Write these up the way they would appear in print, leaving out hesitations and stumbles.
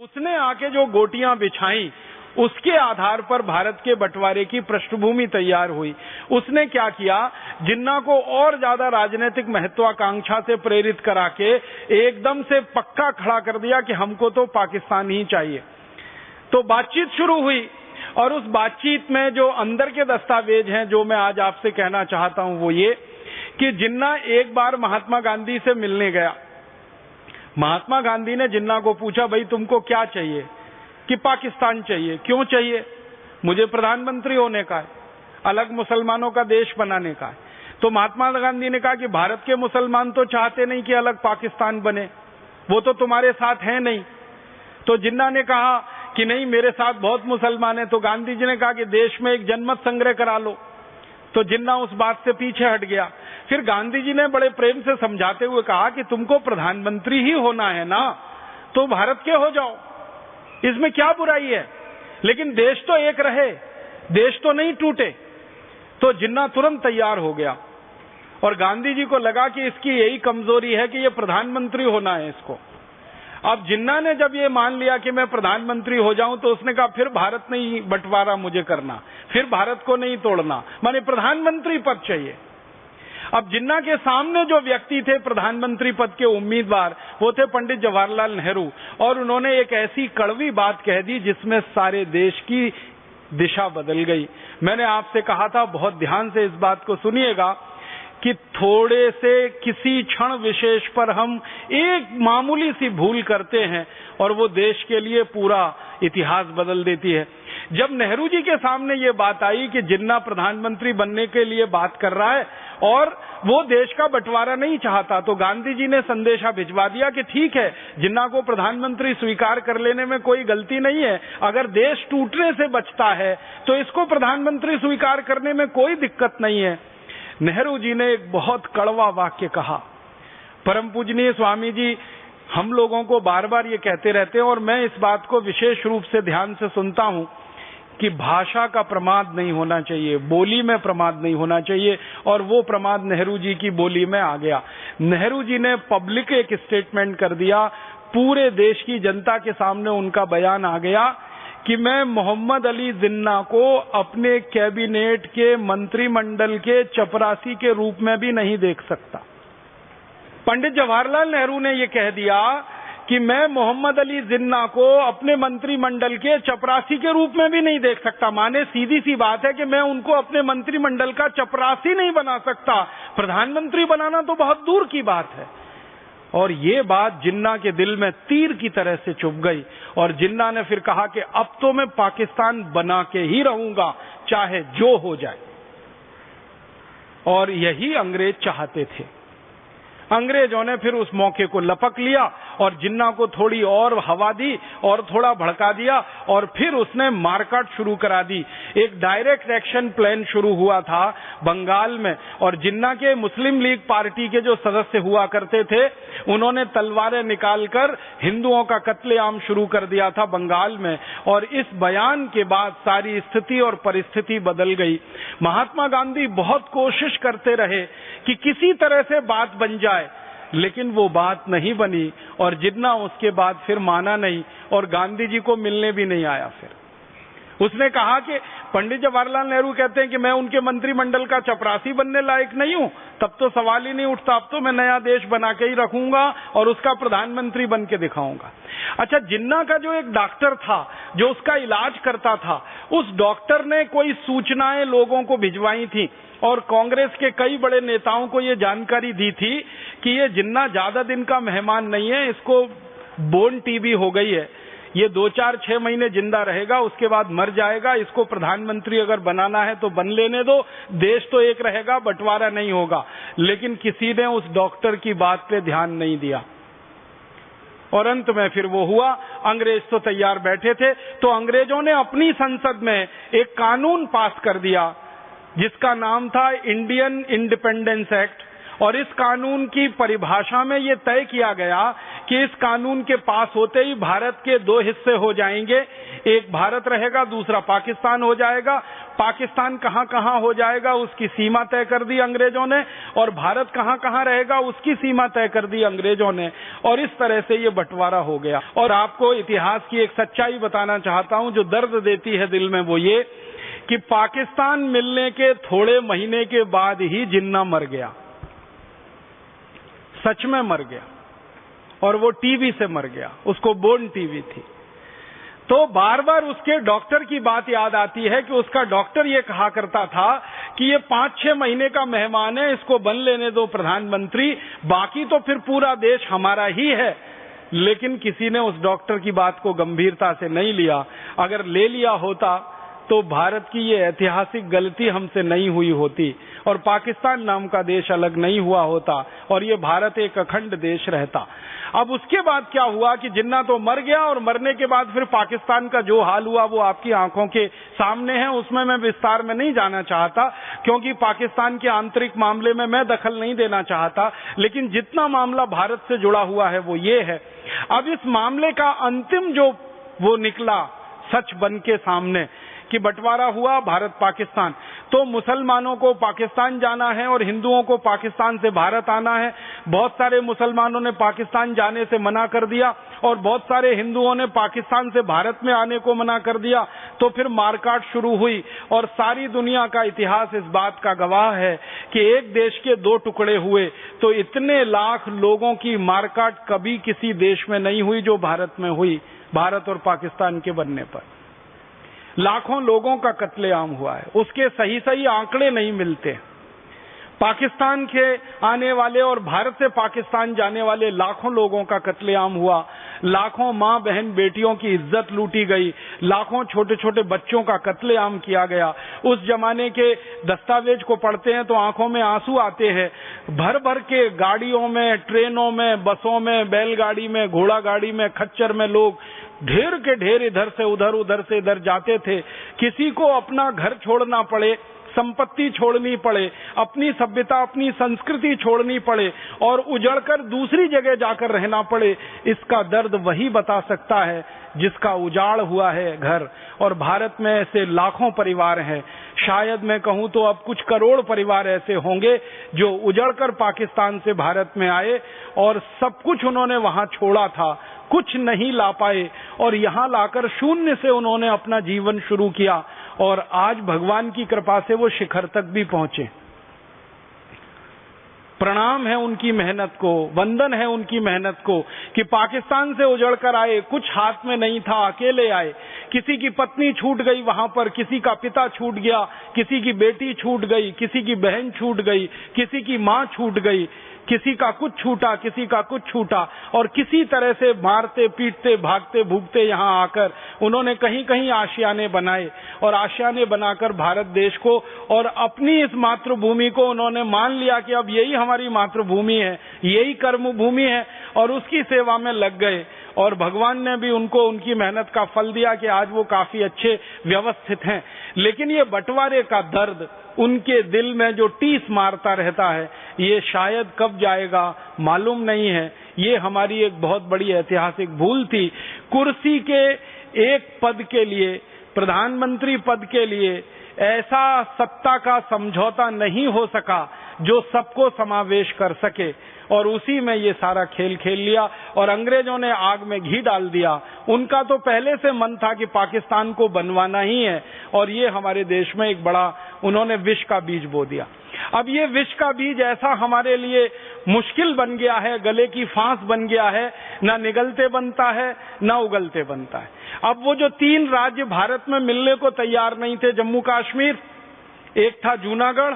उसने आके जो गोटियां बिछाई उसके आधार पर भारत के बंटवारे की पृष्ठभूमि तैयार हुई। उसने क्या किया, जिन्ना को और ज्यादा राजनीतिक महत्वाकांक्षा से प्रेरित करा के एकदम से पक्का खड़ा कर दिया कि हमको तो पाकिस्तान ही चाहिए। तो बातचीत शुरू हुई और उस बातचीत में जो अंदर के दस्तावेज हैं जो मैं आज आपसे कहना चाहता हूं वो ये कि जिन्ना एक बार महात्मा गांधी से मिलने गया। महात्मा गांधी ने जिन्ना को पूछा, भाई तुमको क्या चाहिए? कि पाकिस्तान चाहिए। क्यों चाहिए? मुझे प्रधानमंत्री होने का है, अलग मुसलमानों का देश बनाने का है। तो महात्मा गांधी ने कहा कि भारत के मुसलमान तो चाहते नहीं कि अलग पाकिस्तान बने, वो तो तुम्हारे साथ है नहीं। तो जिन्ना ने कहा कि नहीं, मेरे साथ बहुत मुसलमान हैं। तो गांधी जी ने कहा कि देश में एक जनमत संग्रह करा लो। तो जिन्ना उस बात से पीछे हट गया। फिर गांधी जी ने बड़े प्रेम से समझाते हुए कहा कि तुमको प्रधानमंत्री ही होना है ना, तो भारत के हो जाओ, इसमें क्या बुराई है, लेकिन देश तो एक रहे, देश तो नहीं टूटे। तो जिन्ना तुरंत तैयार हो गया और गांधी जी को लगा कि इसकी यही कमजोरी है कि ये प्रधानमंत्री होना है इसको। अब जिन्ना ने जब ये मान लिया कि मैं प्रधानमंत्री हो जाऊं तो उसने कहा फिर भारत नहीं बंटवारा मुझे करना, फिर भारत को नहीं तोड़ना, माने प्रधानमंत्री पद चाहिए। अब जिन्ना के सामने जो व्यक्ति थे प्रधानमंत्री पद के उम्मीदवार, वो थे पंडित जवाहरलाल नेहरू। और उन्होंने एक ऐसी कड़वी बात कह दी जिसमें सारे देश की दिशा बदल गई। मैंने आपसे कहा था, बहुत ध्यान से इस बात को सुनिएगा, कि थोड़े से किसी क्षण विशेष पर हम एक मामूली सी भूल करते हैं और वो देश के लिए पूरा इतिहास बदल देती है। जब नेहरू जी के सामने ये बात आई कि जिन्ना प्रधानमंत्री बनने के लिए बात कर रहा है और वो देश का बंटवारा नहीं चाहता, तो गांधी जी ने संदेशा भिजवा दिया कि ठीक है, जिन्ना को प्रधानमंत्री स्वीकार कर लेने में कोई गलती नहीं है, अगर देश टूटने से बचता है तो इसको प्रधानमंत्री स्वीकार करने में कोई दिक्कत नहीं है। नेहरू जी ने एक बहुत कड़वा वाक्य कहा। परम पूजनीय स्वामी जी हम लोगों को बार बार ये कहते रहते हैं और मैं इस बात को विशेष रूप से ध्यान से सुनता हूं कि भाषा का प्रमाद नहीं होना चाहिए, बोली में प्रमाद नहीं होना चाहिए, और वो प्रमाद नेहरू जी की बोली में आ गया। नेहरू जी ने पब्लिक एक स्टेटमेंट कर दिया, पूरे देश की जनता के सामने उनका बयान आ गया कि मैं मोहम्मद अली जिन्ना को अपने कैबिनेट के मंत्रिमंडल के चपरासी के रूप में भी नहीं देख सकता। पंडित जवाहरलाल नेहरू ने यह कह दिया कि मैं मोहम्मद अली जिन्ना को अपने मंत्रिमंडल के चपरासी के रूप में भी नहीं देख सकता। माने सीधी सी बात है कि मैं उनको अपने मंत्रिमंडल का चपरासी नहीं बना सकता, प्रधानमंत्री बनाना तो बहुत दूर की बात है। और ये बात जिन्ना के दिल में तीर की तरह से चुभ गई और जिन्ना ने फिर कहा कि अब तो मैं पाकिस्तान बना के ही रहूंगा, चाहे जो हो जाए। और यही अंग्रेज चाहते थे। अंग्रेजों ने फिर उस मौके को लपक लिया और जिन्ना को थोड़ी और हवा दी और थोड़ा भड़का दिया और फिर उसने मारकाट शुरू करा दी। एक डायरेक्ट एक्शन प्लान शुरू हुआ था बंगाल में और जिन्ना के मुस्लिम लीग पार्टी के जो सदस्य हुआ करते थे उन्होंने तलवारें निकालकर हिंदुओं का कत्लेआम शुरू कर दिया था बंगाल में। और इस बयान के बाद सारी स्थिति और परिस्थिति बदल गई। महात्मा गांधी बहुत कोशिश करते रहे कि किसी तरह से बात बन जाए, लेकिन वो बात नहीं बनी और जिन्ना उसके बाद फिर माना नहीं और गांधी जी को मिलने भी नहीं आया। फिर उसने कहा कि पंडित जवाहरलाल नेहरू कहते हैं कि मैं उनके मंत्रिमंडल का चपरासी बनने लायक नहीं हूं, तब तो सवाल ही नहीं उठता, अब तो मैं नया देश बना के ही रखूंगा और उसका प्रधानमंत्री बन के दिखाऊंगा। अच्छा, जिन्ना का जो एक डॉक्टर था जो उसका इलाज करता था, उस डॉक्टर ने कोई सूचनाएं लोगों को भिजवाई थी और कांग्रेस के कई बड़े नेताओं को ये जानकारी दी थी कि ये जिन्ना ज्यादा दिन का मेहमान नहीं है, इसको बोन टीबी हो गई है, ये 2-4-6 महीने जिंदा रहेगा, उसके बाद मर जाएगा, इसको प्रधानमंत्री अगर बनाना है तो बन लेने दो, देश तो एक रहेगा, बंटवारा नहीं होगा। लेकिन किसी ने उस डॉक्टर की बात पे ध्यान नहीं दिया और अंत में फिर वो हुआ। अंग्रेज तो तैयार बैठे थे, तो अंग्रेजों ने अपनी संसद में एक कानून पास कर दिया जिसका नाम था इंडियन इंडिपेंडेंस एक्ट। और इस कानून की परिभाषा में ये तय किया गया कि इस कानून के पास होते ही भारत के 2 हिस्से हो जाएंगे, एक भारत रहेगा, दूसरा पाकिस्तान हो जाएगा। पाकिस्तान कहां कहां हो जाएगा उसकी सीमा तय कर दी अंग्रेजों ने, और भारत कहां कहां रहेगा उसकी सीमा तय कर दी अंग्रेजों ने, और इस तरह से ये बंटवारा हो गया। और आपको इतिहास की एक सच्चाई बताना चाहता हूं जो दर्द देती है दिल में, वो ये कि पाकिस्तान मिलने के थोड़े महीने के बाद ही जिन्ना मर गया, सच में मर गया, और वो टीबी से मर गया, उसको बोर्न टीबी थी। तो बार बार उसके डॉक्टर की बात याद आती है कि उसका डॉक्टर ये कहा करता था कि ये 5-6 महीने का मेहमान है, इसको बन लेने दो प्रधानमंत्री, बाकी तो फिर पूरा देश हमारा ही है। लेकिन किसी ने उस डॉक्टर की बात को गंभीरता से नहीं लिया। अगर ले लिया होता तो भारत की ये ऐतिहासिक गलती हमसे नहीं हुई होती, और पाकिस्तान नाम का देश अलग नहीं हुआ होता, और ये भारत एक अखंड देश रहता। अब उसके बाद क्या हुआ कि जिन्ना तो मर गया, और मरने के बाद फिर पाकिस्तान का जो हाल हुआ वो आपकी आंखों के सामने है। उसमें मैं विस्तार में नहीं जाना चाहता, क्योंकि पाकिस्तान के आंतरिक मामले में मैं दखल नहीं देना चाहता। लेकिन जितना मामला भारत से जुड़ा हुआ है वो ये है। अब इस मामले का अंतिम जो वो निकला सच बन के सामने कि बंटवारा हुआ भारत पाकिस्तान, तो मुसलमानों को पाकिस्तान जाना है और हिंदुओं को पाकिस्तान से भारत आना है। बहुत सारे मुसलमानों ने पाकिस्तान जाने से मना कर दिया, और बहुत सारे हिंदुओं ने पाकिस्तान से भारत में आने को मना कर दिया। तो फिर मारकाट शुरू हुई, और सारी दुनिया का इतिहास इस बात का गवाह है कि एक देश के 2 टुकड़े हुए तो इतने लाख लोगों की मारकाट कभी किसी देश में नहीं हुई जो भारत में हुई। भारत और पाकिस्तान के बनने पर लाखों लोगों का कत्लेआम हुआ है, उसके सही सही आंकड़े नहीं मिलते। पाकिस्तान के आने वाले और भारत से पाकिस्तान जाने वाले लाखों लोगों का कत्लेआम हुआ, लाखों मां बहन बेटियों की इज्जत लूटी गई, लाखों छोटे छोटे बच्चों का कत्लेआम किया गया। उस जमाने के दस्तावेज को पढ़ते हैं तो आंखों में आंसू आते हैं। भर भर के गाड़ियों में, ट्रेनों में, बसों में, बैलगाड़ी में, घोड़ा गाड़ी में, खच्चर में लोग ढेर के ढेर इधर से उधर, उधर से इधर जाते थे। किसी को अपना घर छोड़ना पड़े, संपत्ति छोड़नी पड़े, अपनी सभ्यता, अपनी संस्कृति छोड़नी पड़े, और उजड़कर दूसरी जगह जाकर रहना पड़े, इसका दर्द वही बता सकता है जिसका उजाड़ हुआ है घर। और भारत में ऐसे लाखों परिवार हैं, शायद मैं कहूं तो अब कुछ करोड़ परिवार ऐसे होंगे जो उजड़कर पाकिस्तान से भारत में आए, और सब कुछ उन्होंने वहां छोड़ा था, कुछ नहीं ला पाए, और यहां लाकर शून्य से उन्होंने अपना जीवन शुरू किया, और आज भगवान की कृपा से वो शिखर तक भी पहुंचे। प्रणाम है उनकी मेहनत को, वंदन है उनकी मेहनत को कि पाकिस्तान से उजड़कर आए, कुछ हाथ में नहीं था, अकेले आए। किसी की पत्नी छूट गई वहां पर, किसी का पिता छूट गया, किसी की बेटी छूट गई, किसी की बहन छूट गई, किसी की मां छूट गई, किसी का कुछ छूटा, किसी का कुछ छूटा, और किसी तरह से मारते पीटते भागते भूगते यहां आकर उन्होंने कहीं कहीं आशियाने बनाए, और आशियाने बनाकर भारत देश को और अपनी इस मातृभूमि को उन्होंने मान लिया कि अब यही हमारी मातृभूमि है, यही कर्म भूमि है, और उसकी सेवा में लग गए। और भगवान ने भी उनको उनकी मेहनत का फल दिया कि आज वो काफी अच्छे व्यवस्थित हैं। लेकिन ये बंटवारे का दर्द उनके दिल में जो टीस मारता रहता है, ये शायद कब जाएगा मालूम नहीं है। ये हमारी एक बहुत बड़ी ऐतिहासिक भूल थी। कुर्सी के एक पद के लिए, प्रधानमंत्री पद के लिए ऐसा सत्ता का समझौता नहीं हो सका जो सबको समावेश कर सके, और उसी में ये सारा खेल खेल लिया, और अंग्रेजों ने आग में घी डाल दिया। उनका तो पहले से मन था कि पाकिस्तान को बनवाना ही है, और ये हमारे देश में एक बड़ा उन्होंने विष का बीज बो दिया। अब ये विष का बीज ऐसा हमारे लिए मुश्किल बन गया है, गले की फांस बन गया है, ना निगलते बनता है ना उगलते बनता है। अब वो जो 3 राज्य भारत में मिलने को तैयार नहीं थे, जम्मू कश्मीर, एक था जूनागढ़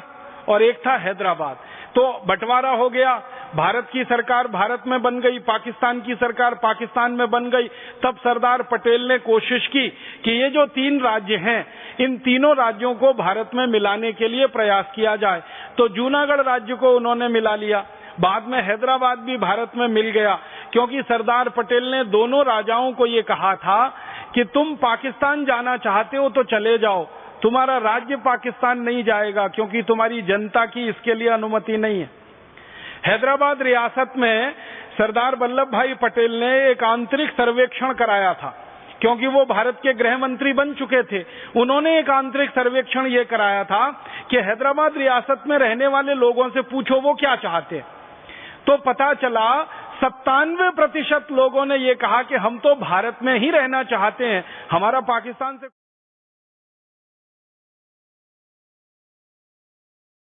और एक था हैदराबाद, तो बंटवारा हो गया। भारत की सरकार भारत में बन गई, पाकिस्तान की सरकार पाकिस्तान में बन गई। तब सरदार पटेल ने कोशिश की कि ये जो 3 राज्य हैं, इन तीनों राज्यों को भारत में मिलाने के लिए प्रयास किया जाए। तो जूनागढ़ राज्य को उन्होंने मिला लिया, बाद में हैदराबाद भी भारत में मिल गया, क्योंकि सरदार पटेल ने दोनों राजाओं को ये कहा था कि तुम पाकिस्तान जाना चाहते हो तो चले जाओ, तुम्हारा राज्य पाकिस्तान नहीं जाएगा, क्योंकि तुम्हारी जनता की इसके लिए अनुमति नहीं है। हैदराबाद रियासत में सरदार वल्लभ भाई पटेल ने एक आंतरिक सर्वेक्षण कराया था क्योंकि वो भारत के गृह मंत्री बन चुके थे। उन्होंने एक आंतरिक सर्वेक्षण ये कराया था कि हैदराबाद रियासत में रहने वाले लोगों से पूछो वो क्या चाहते हैं। तो पता चला 97% लोगों ने ये कहा कि हम तो भारत में ही रहना चाहते हैं, हमारा पाकिस्तान से